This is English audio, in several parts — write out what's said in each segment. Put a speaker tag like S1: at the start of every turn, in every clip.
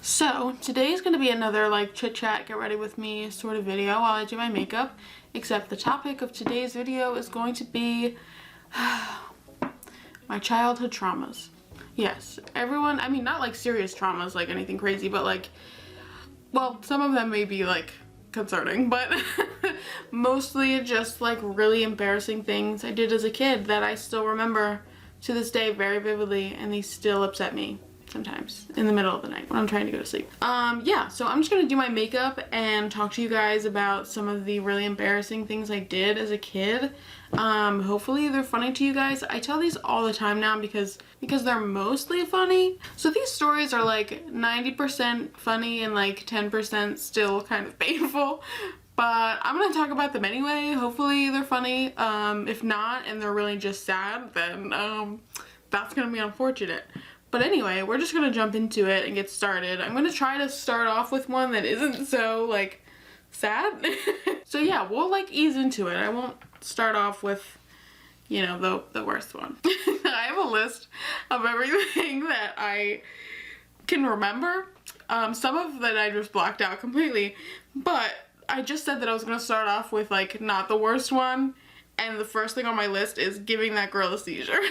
S1: So today is going to be another like chit chat, get ready with me sort of video while I do my makeup, except the topic of today's video is going to be my childhood traumas. Yes, everyone, I mean not like serious traumas like anything crazy, but like, well, some of them may be like concerning, but mostly just like really embarrassing things I did as a kid that I still remember to this day very vividly, and they still upset me sometimes in the middle of the night when I'm trying to go to sleep. Yeah, so I'm just gonna do my makeup and talk to you guys about some of the really embarrassing things I did as a kid. Hopefully they're funny to you guys. I tell these all the time now because they're mostly funny. So these stories are like 90% funny and like 10% still kind of painful. But I'm gonna talk about them anyway. Hopefully they're funny. If not, and they're really just sad, then that's gonna be unfortunate. But anyway, we're just gonna jump into it and get started. I'm gonna try to start off with one that isn't so like sad. So yeah, we'll like ease into it. I won't start off with, you know, the worst one. I have a list of everything that I can remember. Some of that I just blocked out completely, but I just said that I was gonna start off with like not the worst one, and the first thing on my list is giving that girl a seizure.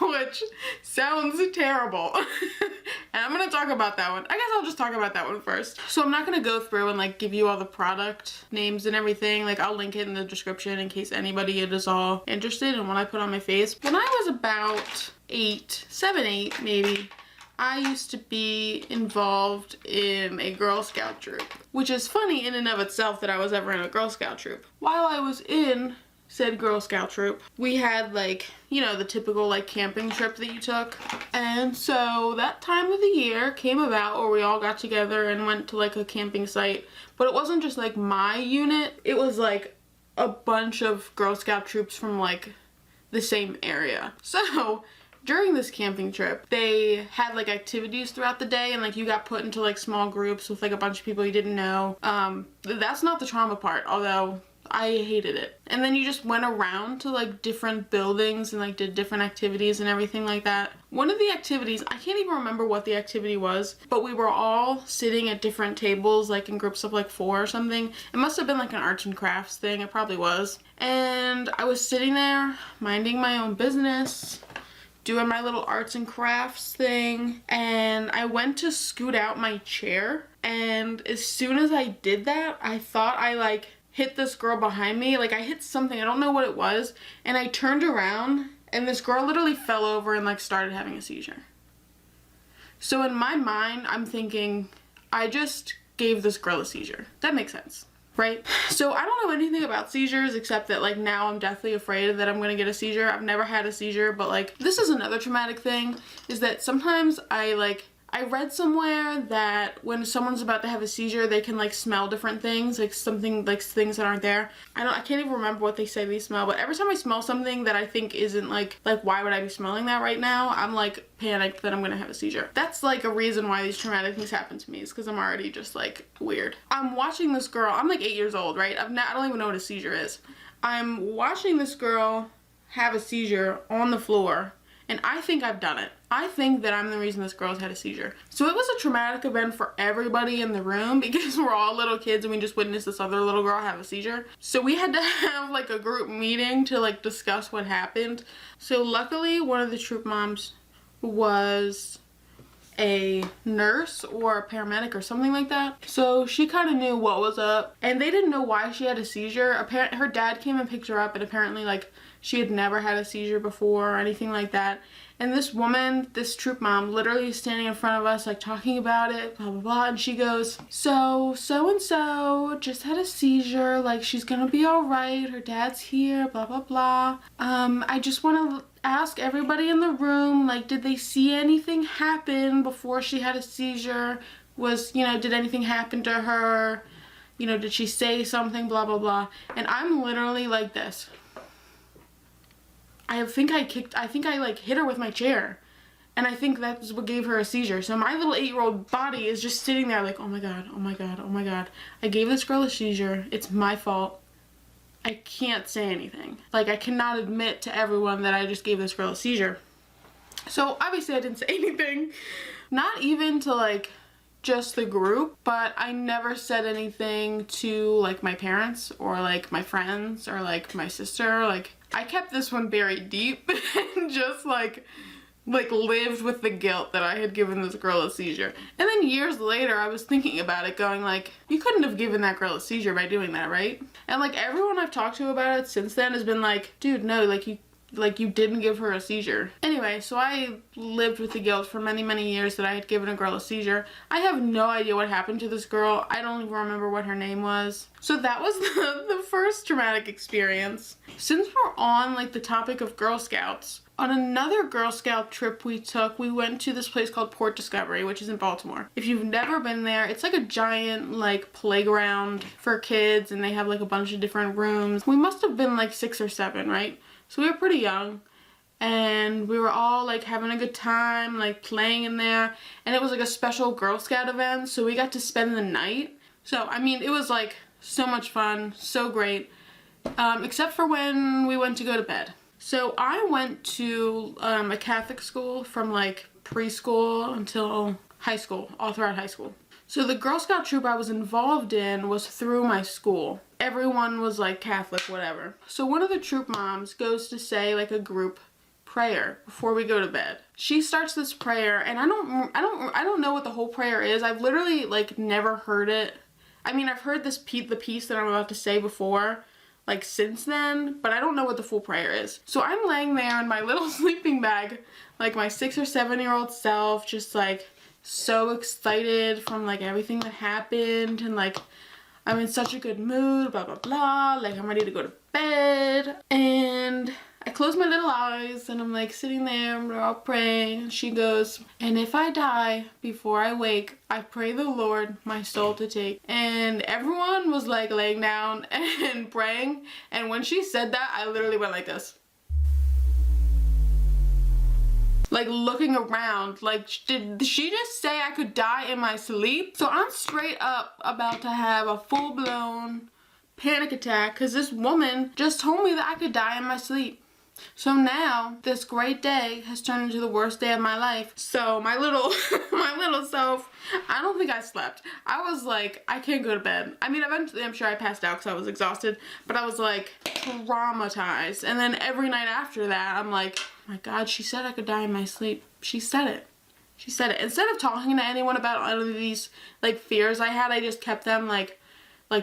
S1: Which sounds terrible. And I'm gonna talk about that one. I guess I'll just talk about that one first. So I'm not gonna go through and like give you all the product names and everything. Like I'll link it in the description in case anybody is all interested in what I put on my face. When I was about 7, 8 maybe, I used to be involved in a Girl Scout troop, which is funny in and of itself that I was ever in a Girl Scout troop. While I was in said Girl Scout troop, we had like, you know, the typical like camping trip that you took. And so that time of the year came about where we all got together and went to like a camping site. But it wasn't just like my unit, it was like a bunch of Girl Scout troops from like the same area. So during this camping trip, they had like activities throughout the day, and like you got put into like small groups with like a bunch of people you didn't know. That's not the trauma part, although I hated it. And then you just went around to like different buildings and like did different activities and everything like that. One of the activities, I can't even remember what the activity was, but we were all sitting at different tables like in groups of like 4 or something. It must have been like an arts and crafts thing, it probably was. And I was sitting there minding my own business, doing my little arts and crafts thing, and I went to scoot out my chair, and as soon as I did that, I thought I like hit this girl behind me. Like I hit something, I don't know what it was, and I turned around and this girl literally fell over and like started having a seizure. So in my mind, I'm thinking, I just gave this girl a seizure. That makes sense, right? So I don't know anything about seizures except that like now I'm deathly afraid that I'm gonna get a seizure. I've never had a seizure, but like this is another traumatic thing, is that sometimes I read somewhere that when someone's about to have a seizure, they can like smell different things, like something like things that aren't there. I can't even remember what they say they smell, but every time I smell something that I think isn't like why would I be smelling that right now, I'm like panicked that I'm gonna have a seizure. That's like a reason why these traumatic things happen to me, is because I'm already just like weird. I'm watching this girl, I'm like 8 years old, right? I don't even know what a seizure is. I'm watching this girl have a seizure on the floor, and I think I've done it. I think that I'm the reason this girl's had a seizure. So it was a traumatic event for everybody in the room because we're all little kids and we just witnessed this other little girl have a seizure. So we had to have like a group meeting to like discuss what happened. So luckily one of the troop moms was a nurse or a paramedic or something like that. So she kind of knew what was up, and they didn't know why she had a seizure. Her dad came and picked her up, and apparently like she had never had a seizure before or anything like that. And this woman, this troop mom, literally is standing in front of us like talking about it, blah blah blah, and she goes, so and so just had a seizure, like she's gonna be all right, her dad's here, blah blah blah. I just want to ask everybody in the room, like, did they see anything happen before she had a seizure? Was, you know, did anything happen to her? You know, did she say something, blah blah blah. And I'm literally like this. I think I like hit her with my chair, and I think that's what gave her a seizure. So my little 8-year-old body is just sitting there like, oh my god, oh my god, oh my god, I gave this girl a seizure, it's my fault, I can't say anything. Like I cannot admit to everyone that I just gave this girl a seizure. So obviously I didn't say anything, not even to like just the group, but I never said anything to like my parents or like my friends or like my sister. Like I kept this one buried deep and just like lived with the guilt that I had given this girl a seizure. And then years later I was thinking about it, going like, you couldn't have given that girl a seizure by doing that, right? And like everyone I've talked to about it since then has been like, dude, no, like you didn't give her a seizure. Anyway, so I lived with the guilt for many, many years that I had given a girl a seizure. I have no idea what happened to this girl. I don't even remember what her name was. So that was the first traumatic experience. Since we're on like the topic of Girl Scouts, on another Girl Scout trip we took, we went to this place called Port Discovery, which is in Baltimore. If you've never been there, it's like a giant like playground for kids, and they have like a bunch of different rooms. We must have been like 6 or 7, right? So we were pretty young, and we were all like having a good time, like playing in there, and it was like a special Girl Scout event, so we got to spend the night. So I mean, it was like so much fun, so great, except for when we went to go to bed. So I went to a Catholic school from like preschool until high school, all throughout high school. So the Girl Scout troop I was involved in was through my school. Everyone was like Catholic, whatever. So one of the troop moms goes to say like a group prayer before we go to bed. She starts this prayer, and I don't know what the whole prayer is. I've literally like never heard it. I mean, I've heard the piece that I'm about to say before, like since then, but I don't know what the full prayer is. So I'm laying there in my little sleeping bag, like my 6 or 7-year-old self, just like so excited from like everything that happened, and like I'm in such a good mood, blah blah blah, like I'm ready to go to bed. And I close my little eyes and I'm like sitting there and we're all praying, and she goes, and if I die before I wake, I pray the Lord my soul to take. And everyone was like laying down and praying, and when she said that, I literally went like this, like looking around, like did she just say I could die in my sleep? So I'm straight up about to have a full-blown panic attack because this woman just told me that I could die in my sleep. So now this great day has turned into the worst day of my life. So my little my little self, I don't think I slept. I was like, I can't go to bed. I mean, eventually I'm sure I passed out because I was exhausted, but I was like traumatized. And then every night after that, I'm like, oh my God, she said I could die in my sleep. She said it. She said it. Instead of talking to anyone about any of these like fears I had, I just kept them like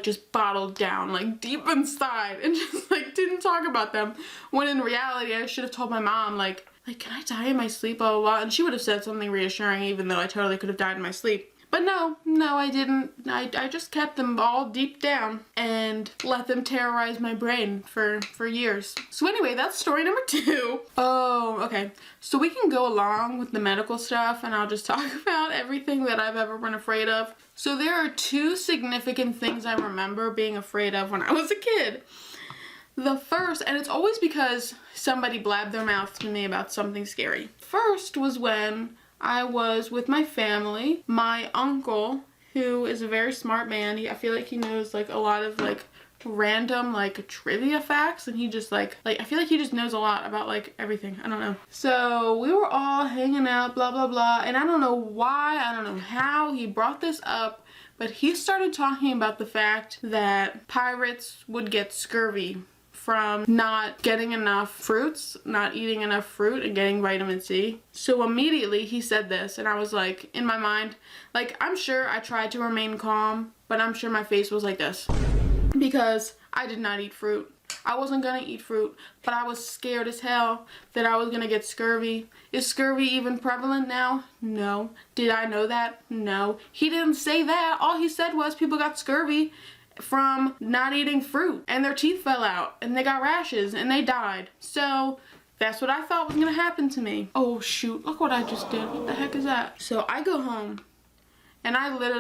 S1: just bottled down, like deep inside, and just like didn't talk about them. When in reality, I should have told my mom, like, can I die in my sleep, blah, blah, blah, and she would have said something reassuring, even though I totally could have died in my sleep. But no, I didn't. I just kept them all deep down and let them terrorize my brain for years. So anyway, that's story number 2. Oh, okay. So we can go along with the medical stuff, and I'll just talk about everything that I've ever been afraid of. So there are 2 significant things I remember being afraid of when I was a kid. The first, and it's always because somebody blabbed their mouth to me about something scary. First was when I was with my family. My uncle, who is a very smart man, I feel like he knows like a lot of like random like trivia facts, and he just like I feel like he just knows a lot about like everything. I don't know. So we were all hanging out, blah blah blah, and I don't know why, I don't know how he brought this up, but he started talking about the fact that pirates would get scurvy from not getting enough fruits, not eating enough fruit, and getting vitamin C. So immediately he said this, and I was like, in my mind, like, I'm sure I tried to remain calm, but I'm sure my face was like this, because I did not eat fruit. I wasn't gonna eat fruit, but I was scared as hell that I was gonna get scurvy. Is scurvy even prevalent now? No. Did I know that? No. He didn't say that. All he said was people got scurvy from not eating fruit, and their teeth fell out, and they got rashes, and they died. So that's what I thought was gonna happen to me. Oh shoot, look what I just did. What the heck is that? So I go home, and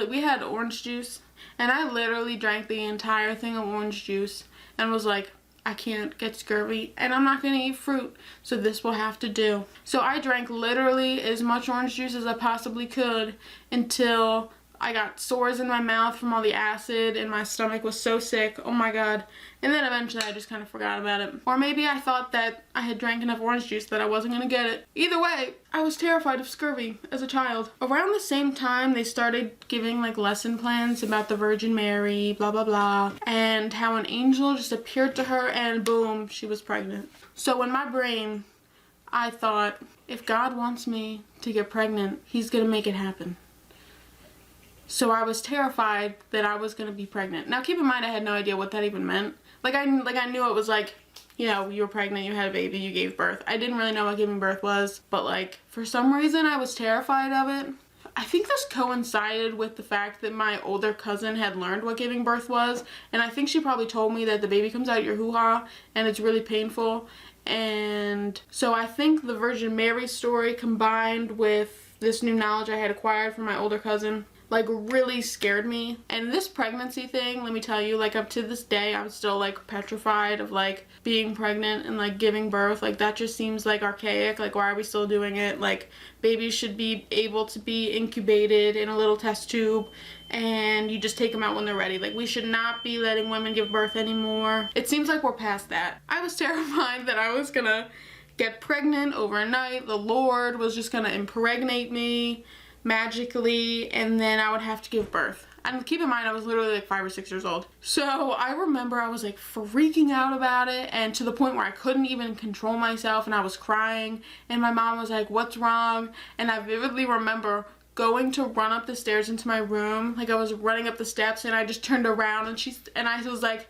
S1: we had orange juice, and I literally drank the entire thing of orange juice and was like, I can't get scurvy, and I'm not gonna eat fruit, so this will have to do. So I drank literally as much orange juice as I possibly could until I got sores in my mouth from all the acid and my stomach was so sick. Oh my god. And then eventually I just kind of forgot about it. Or maybe I thought that I had drank enough orange juice that I wasn't gonna get it. Either way, I was terrified of scurvy as a child. Around the same time, they started giving like lesson plans about the Virgin Mary, blah blah blah, and how an angel just appeared to her and boom, she was pregnant. So in my brain, I thought, if God wants me to get pregnant, he's gonna make it happen. So I was terrified that I was gonna be pregnant. Now keep in mind I had no idea what that even meant. Like I knew it was like, you know, you were pregnant, you had a baby, you gave birth. I didn't really know what giving birth was, but like for some reason I was terrified of it. I think this coincided with the fact that my older cousin had learned what giving birth was, and I think she probably told me that the baby comes out your hoo-ha and it's really painful. And so I think the Virgin Mary story combined with this new knowledge I had acquired from my older cousin like really scared me. And this pregnancy thing, let me tell you, like up to this day I'm still like petrified of like being pregnant and like giving birth. Like that just seems like archaic. Like why are we still doing it? Like babies should be able to be incubated in a little test tube and you just take them out when they're ready. Like we should not be letting women give birth anymore. It seems like we're past that. I was terrified that I was gonna get pregnant overnight. The Lord was just gonna impregnate me magically and then I would have to give birth. And keep in mind I was literally like 5 or 6 years old. So I remember I was like freaking out about it, and to the point where I couldn't even control myself and I was crying and my mom was like, what's wrong? And I vividly remember going to run up the stairs into my room. Like I was running up the steps and I just turned around and I was like,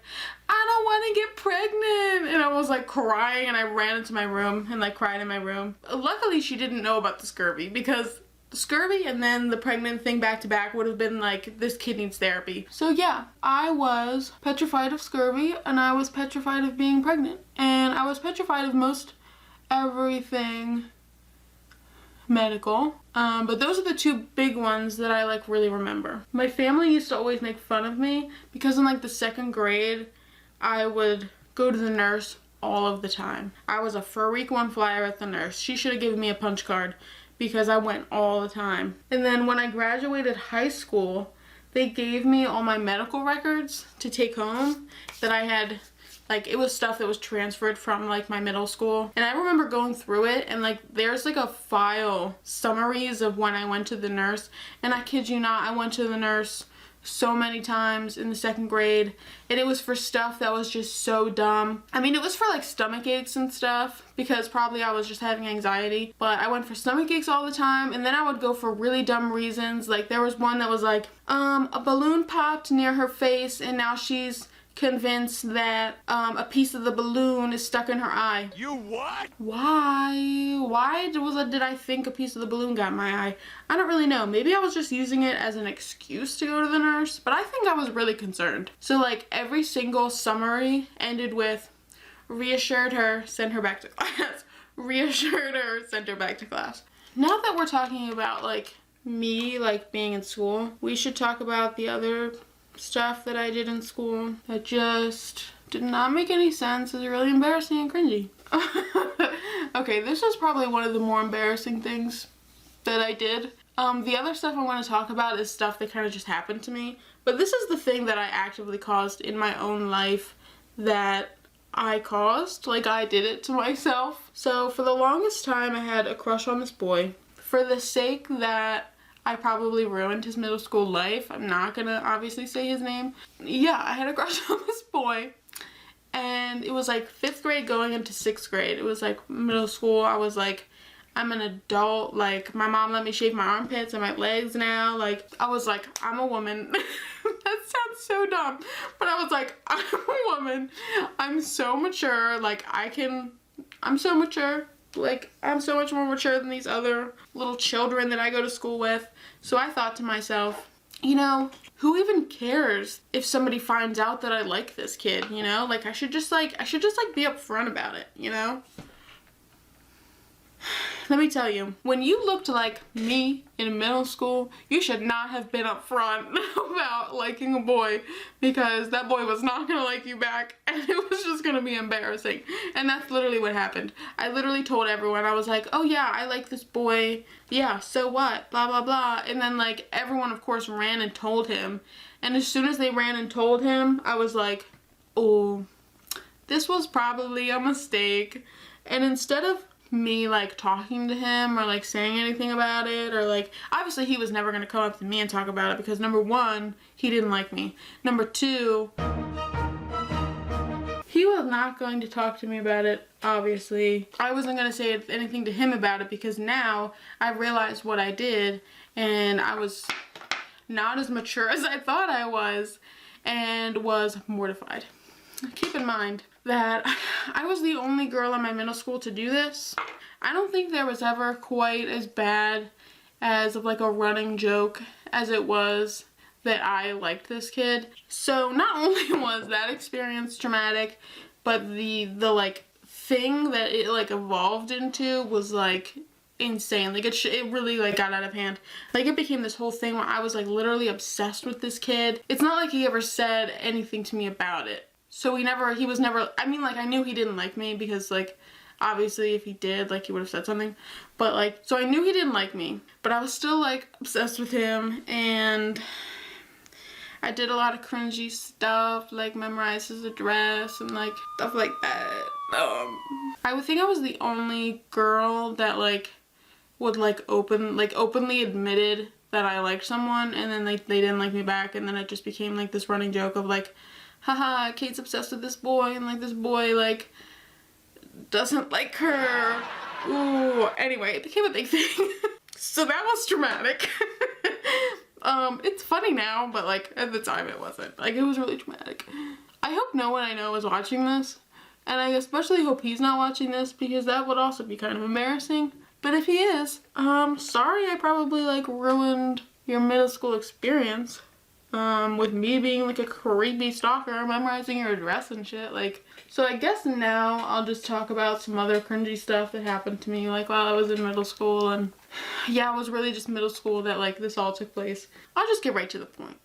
S1: I don't want to get pregnant. And I was like crying and I ran into my room and like cried in my room. Luckily she didn't know about the scurvy, because the scurvy and then the pregnant thing back to back would have been like, this kid needs therapy. So yeah, I was petrified of scurvy and I was petrified of being pregnant. And I was petrified of most everything medical. But those are the two big ones that I like really remember. My family used to always make fun of me because in like the 2nd grade, I would go to the nurse all of the time. I was a freak one flyer at the nurse. She should have given me a punch card, because I went all the time. And then when I graduated high school, they gave me all my medical records to take home that I had, like it was stuff that was transferred from like my middle school. And I remember going through it and like there's like a file summaries of when I went to the nurse. And I kid you not, I went to the nurse so many times in the 2nd grade, and it was for stuff that was just so dumb. I mean, it was for like stomach aches and stuff, because probably I was just having anxiety, but I went for stomach aches all the time. And then I would go for really dumb reasons. Like there was one that was like, a balloon popped near her face and now she's convinced that a piece of the balloon is stuck in her eye.
S2: You what?
S1: Why did I think a piece of the balloon got in my eye? I don't really know. Maybe I was just using it as an excuse to go to the nurse, but I think I was really concerned. So like every single summary ended with, reassured her, sent her back to class. Reassured her, sent her back to class. Now that we're talking about like me like being in school, we should talk about the other stuff that I did in school that just did not make any sense. Is really embarrassing and cringy. Okay, this is probably one of the more embarrassing things that I did. The other stuff I want to talk about is stuff that kind of just happened to me, but this is the thing that I actively caused in my own life that I caused. Like I did it to myself. So for the longest time I had a crush on this boy. For the sake that I probably ruined his middle school life, I'm not gonna obviously say his name. Yeah, I had a crush on this boy. And it was like 5th grade going into 6th grade. It was like middle school. I was like, I'm an adult. Like my mom let me shave my armpits and my legs now. Like I was like, I'm a woman. That sounds so dumb. But I was like, I'm a woman. I'm so mature. Like I'm so mature. Like I'm so much more mature than these other little children that I go to school with. So I thought to myself, you know, who even cares if somebody finds out that I like this kid, you know? Like I should just be upfront about it, you know? let me tell you, when you looked like me in middle school, you should not have been upfront about liking a boy, because that boy was not gonna like you back, and it was just gonna be embarrassing. And that's literally what happened. I literally told everyone, I was like, oh yeah, I like this boy, yeah, so what, blah blah blah. And then like everyone of course ran and told him, and as soon as they ran and told him, I was like, oh, this was probably a mistake. And instead of me like talking to him or like saying anything about it, or like, obviously he was never gonna come up to me and talk about it, because number one, he didn't like me. Number two, he was not going to talk to me about it, obviously. I wasn't gonna say anything to him about it, because now I realized what I did, and I was not as mature as I thought I was, and was mortified. Keep in mind that I was the only girl in my middle school to do this. I don't think there was ever quite as bad as like a running joke as it was that I liked this kid. So not only was that experience traumatic, but the like thing that it like evolved into was like insane. Like it really like got out of hand. Like it became this whole thing where I was like literally obsessed with this kid. It's not like he ever said anything to me about it. So he was never, I mean, like, I knew he didn't like me, because, like, obviously if he did, like, he would have said something. But, like, so I knew he didn't like me, but I was still, like, obsessed with him, and I did a lot of cringy stuff, like memorize his address and, like, stuff like that. I would think I was the only girl that, like, would, like, openly admitted that I liked someone, and then, like, they didn't like me back, and then it just became, like, this running joke of, like, haha, Kate's obsessed with this boy, and like this boy like doesn't like her. Ooh, anyway, it became a big thing. So that was traumatic. It's funny now, but like at the time it wasn't. Like it was really traumatic. I hope no one I know is watching this, and I especially hope he's not watching this, because that would also be kind of embarrassing. But if he is, sorry I probably like ruined your middle school experience. With me being like a creepy stalker, memorizing your address and shit, like. So I guess now I'll just talk about some other cringy stuff that happened to me, like while I was in middle school, and yeah, it was really just middle school that like this all took place. I'll just get right to the point.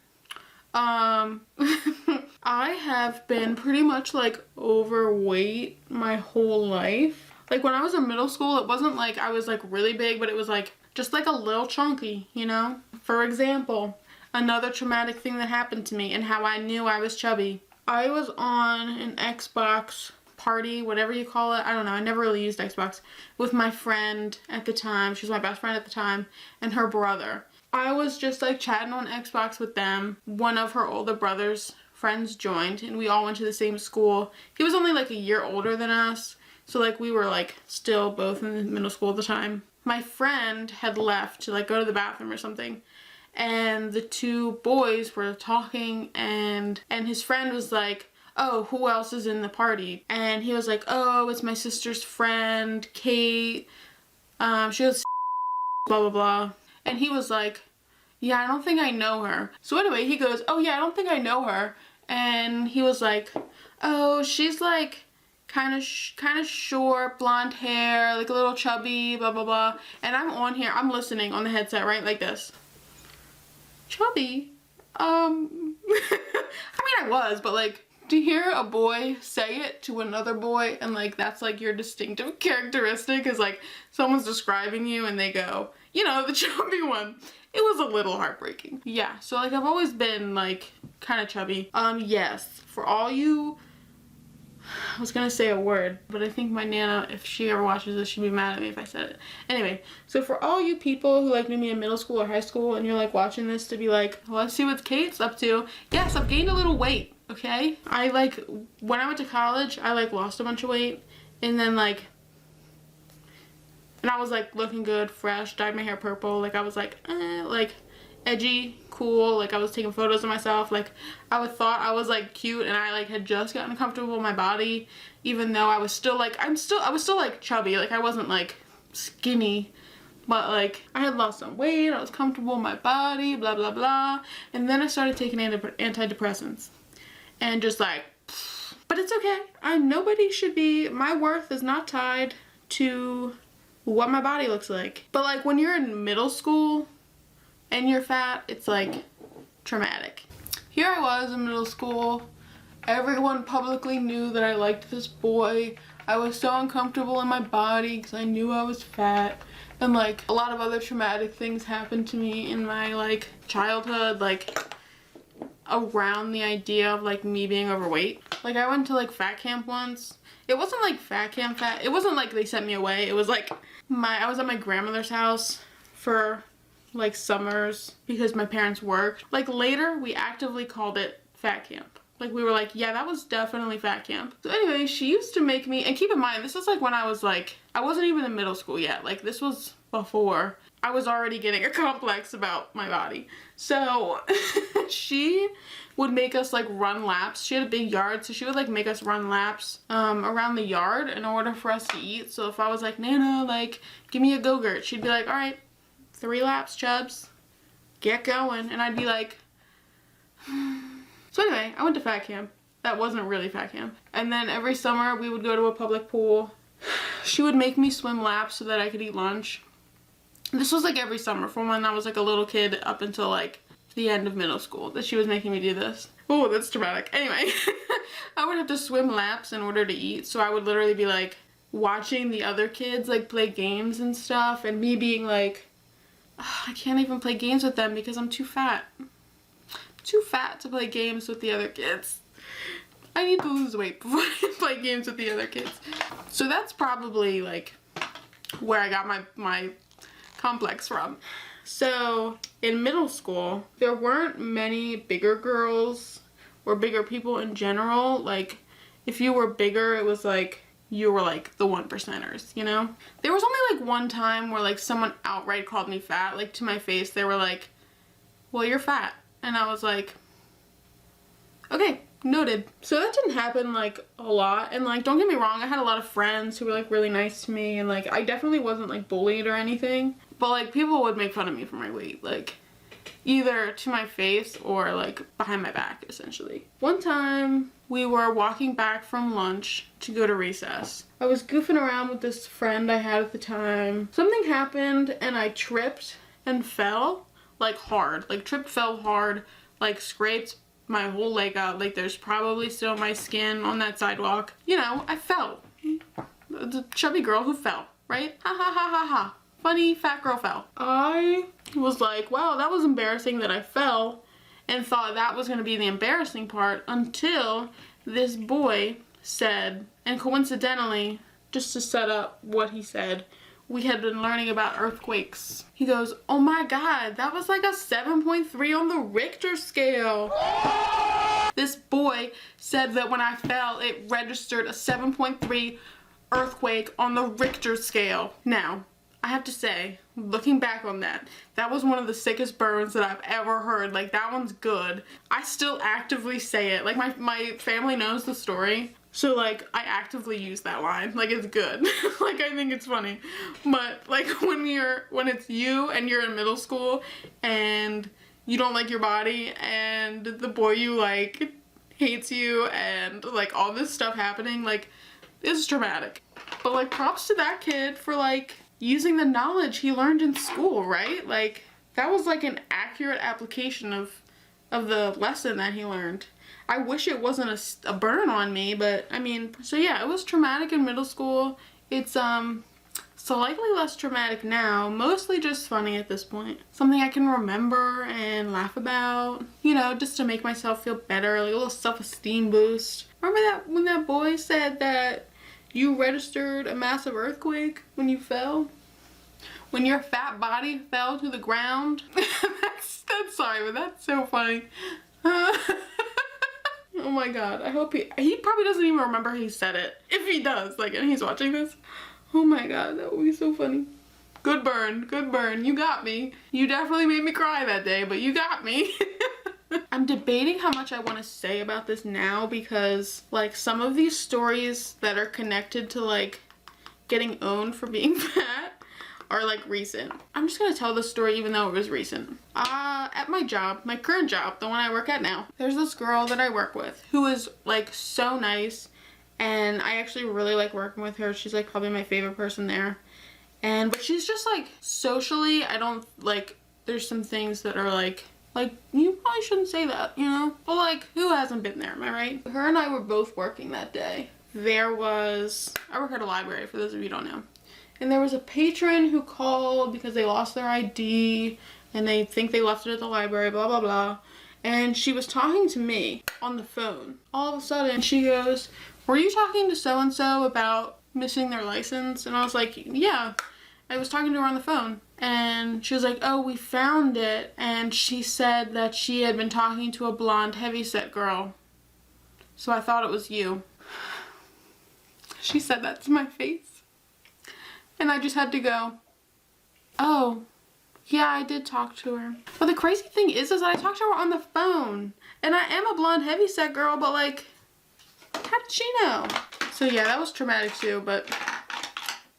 S1: I have been pretty much like overweight my whole life. Like when I was in middle school, it wasn't like I was like really big, but it was like just like a little chunky, you know? For example, another traumatic thing that happened to me and how I knew I was chubby. I was on an Xbox party, whatever you call it. I don't know. I never really used Xbox. With my friend at the time. She was my best friend at the time. And her brother. I was just like chatting on Xbox with them. One of her older brother's friends joined. And we all went to the same school. He was only like a year older than us. So like we were like still both in middle school at the time. My friend had left to like go to the bathroom or something. And the two boys were talking, and his friend was like, oh, who else is in the party? And he was like, oh, it's my sister's friend, Kate. She was blah, blah, blah. And he was like, yeah, I don't think I know her. So anyway, he goes, oh yeah, I don't think I know her. And he was like, oh, she's like kind of short, blonde hair, like a little chubby, blah, blah, blah. And I'm on here, I'm listening on the headset, right? Like this. Chubby? I mean, I was, but like, to hear a boy say it to another boy and like that's like your distinctive characteristic, is like someone's describing you and they go, you know, the chubby one. It was a little heartbreaking. Yeah, so like I've always been like kind of chubby. Yes, for all you, I was gonna say a word, but I think my Nana, if she ever watches this, she'd be mad at me if I said it. Anyway, so for all you people who like knew me in middle school or high school and you're like watching this to be like, well, let's see what Kate's up to. Yes, I've gained a little weight, okay? I like, when I went to college, I like lost a bunch of weight, and then like, and I was like looking good, fresh, dyed my hair purple, like I was like edgy, cool, like I was taking photos of myself, like I thought I was like cute, and I like had just gotten comfortable with my body, even though I was still like, I was still like chubby, like I wasn't like skinny, but like I had lost some weight, I was comfortable in my body, blah blah blah. And then I started taking antidepressants and just like, but it's okay. Nobody should be, my worth is not tied to what my body looks like. But like when you're in middle school and you're fat, it's like traumatic. Here I was in middle school. Everyone publicly knew that I liked this boy. I was so uncomfortable in my body because I knew I was fat. And like a lot of other traumatic things happened to me in my like childhood, like around the idea of like me being overweight. Like I went to like fat camp once. It wasn't like fat camp fat. It wasn't like they sent me away. It was like I was at my grandmother's house for like summers because my parents worked. Like later we actively called it fat camp. Like we were like, yeah, that was definitely fat camp. So anyway, she used to make me, and keep in mind, this was like when I was like, I wasn't even in middle school yet. Like this was before I was already getting a complex about my body. So she would make us like run laps. She had a big yard, so she would like make us run laps around the yard in order for us to eat. So if I was like, Nana, like give me a Go-Gurt, she'd be like, all right, 3 laps, Chubs, get going. And I'd be like, so anyway, I went to fat camp. That wasn't really fat camp. And then every summer we would go to a public pool. She would make me swim laps so that I could eat lunch. This was like every summer from when I was like a little kid up until like the end of middle school that she was making me do this. Oh, that's dramatic. Anyway, I would have to swim laps in order to eat. So I would literally be like watching the other kids like play games and stuff, and me being like, oh, I can't even play games with them because I'm too fat. Too fat to play games with the other kids. I need to lose weight before I play games with the other kids. So that's probably like where I got my complex from. So in middle school, there weren't many bigger girls or bigger people in general. Like if you were bigger, it was like you were like the 1%ers, you know? There was only like one time where like someone outright called me fat, like to my face. They were like, well, you're fat. And I was like, okay, noted. So that didn't happen like a lot. And like, don't get me wrong, I had a lot of friends who were like really nice to me, and like I definitely wasn't like bullied or anything. But like people would make fun of me for my weight, like either to my face or like behind my back, essentially. One time we were walking back from lunch to go to recess. I was goofing around with this friend I had at the time. Something happened and I tripped and fell. Like hard, like tripped, fell hard, like scraped my whole leg out. Like there's probably still my skin on that sidewalk. You know, I fell. The chubby girl who fell, right? Ha ha ha ha ha. Funny fat girl fell. I was like, wow, that was embarrassing that I fell, and thought that was gonna be the embarrassing part until this boy said, and coincidentally, just to set up what he said, we had been learning about earthquakes. He goes, oh my God, that was like a 7.3 on the Richter scale. This boy said that when I fell, it registered a 7.3 earthquake on the Richter scale. Now, I have to say, looking back on that, that was one of the sickest burns that I've ever heard. Like, that one's good. I still actively say it. Like, my family knows the story. So like I actively use that line. Like it's good. Like I think it's funny. But like when it's you and you're in middle school and you don't like your body and the boy you like hates you and like all this stuff happening, like it's dramatic. But like props to that kid for like using the knowledge he learned in school, right? Like that was like an accurate application of the lesson that he learned. I wish it wasn't a burn on me, but I mean, so yeah, it was traumatic in middle school. It's slightly less traumatic now, mostly just funny at this point. Something I can remember and laugh about, you know, just to make myself feel better, like a little self-esteem boost. Remember that when that boy said that you registered a massive earthquake when you fell? When your fat body fell to the ground? that's sorry, but that's so funny. Oh my God, I hope he probably doesn't even remember he said it. If he does, like, and he's watching this. Oh my God, that would be so funny. Good burn, good burn. You got me. You definitely made me cry that day, but you got me. I'm debating how much I want to say about this now because, like, some of these stories that are connected to, like, getting owned for being fat are like recent. I'm just gonna tell this story even though it was recent. At my job, my current job, the one I work at now, there's this girl that I work with who is like so nice, and I actually really like working with her. She's like probably my favorite person there. but she's just like socially, I don't like, there's some things that are like you probably shouldn't say that, you know? But like, who hasn't been there, am I right? Her and I were both working that day. I work at a library, for those of you who don't know. And there was a patron who called because they lost their ID and they think they left it at the library, blah, blah, blah. And she was talking to me on the phone. All of a sudden, she goes, "Were you talking to so-and-so about missing their license?" And I was like, "Yeah, I was talking to her on the phone." And she was like, "Oh, we found it." And she said that she had been talking to a blonde heavyset girl. "So I thought it was you." She said that to my face. And I just had to go, "Oh, yeah, I did talk to her." But the crazy thing is that I talked to her on the phone. And I am a blonde heavyset girl, but like, how did she know? So yeah, that was traumatic too, but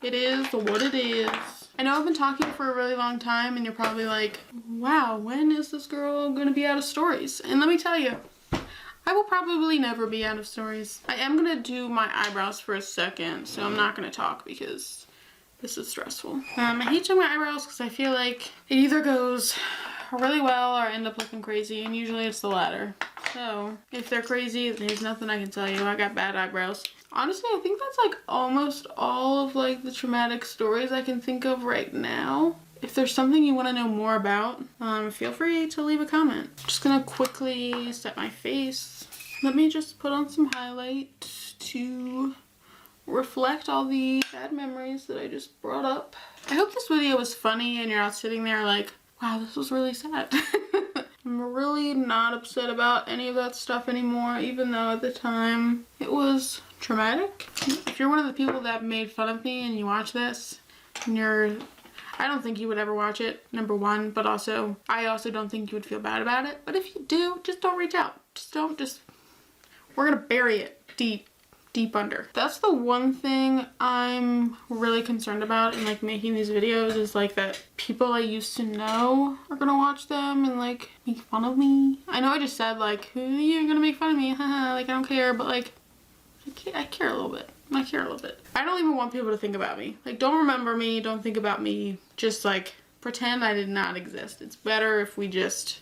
S1: it is what it is. I know I've been talking for a really long time and you're probably like, wow, when is this girl gonna be out of stories? And let me tell you, I will probably never be out of stories. I am gonna do my eyebrows for a second, so I'm not gonna talk because this is stressful. I hate doing my eyebrows because I feel like it either goes really well or I end up looking crazy, and usually it's the latter. So if they're crazy, there's nothing I can tell you. I got bad eyebrows. Honestly, I think that's like almost all of like the traumatic stories I can think of right now. If there's something you want to know more about, feel free to leave a comment. I'm just gonna quickly set my face. Let me just put on some highlight to reflect all the bad memories that I just brought up. I hope this video was funny and you're not sitting there like, wow, this was really sad. I'm really not upset about any of that stuff anymore, even though at the time it was traumatic. If you're one of the people that made fun of me and you watch this, and I don't think you would ever watch it, number one, but also, I also don't think you would feel bad about it. But if you do, just don't reach out. We're gonna bury it deep under. That's the one thing I'm really concerned about in like making these videos, is like that people I used to know are gonna watch them and like make fun of me. I know I just said like, who are you gonna make fun of me? Haha, like I don't care, but like I care a little bit. I care a little bit. I don't even want people to think about me. Like, don't remember me, don't think about me. Just like pretend I did not exist. It's better if we just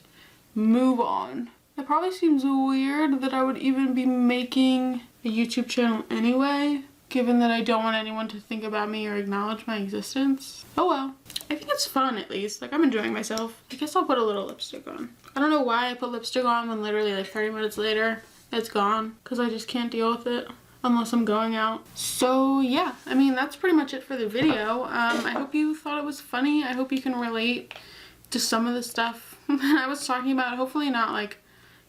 S1: move on. It probably seems weird that I would even be making a YouTube channel anyway, given that I don't want anyone to think about me or acknowledge my existence. Oh well. I think it's fun at least. Like, I'm enjoying myself. I guess I'll put a little lipstick on. I don't know why I put lipstick on when literally like 30 minutes later it's gone, because I just can't deal with it unless I'm going out. So yeah, I mean, that's pretty much it for the video. I hope you thought it was funny. I hope you can relate to some of the stuff I was talking about. Hopefully not like,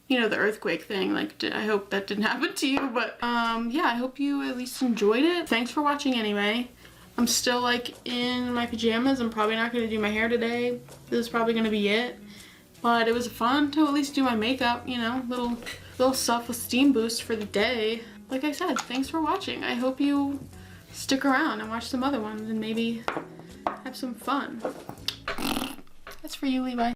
S1: you know, the earthquake thing. Like, I hope that didn't happen to you, but yeah, I hope you at least enjoyed it. Thanks for watching anyway. I'm still like in my pajamas. I'm probably not going to do my hair today. This is probably going to be it. But it was fun to at least do my makeup, you know, little self-esteem boost for the day. Like I said, thanks for watching. I hope you stick around and watch some other ones and maybe have some fun. That's for you, Levi.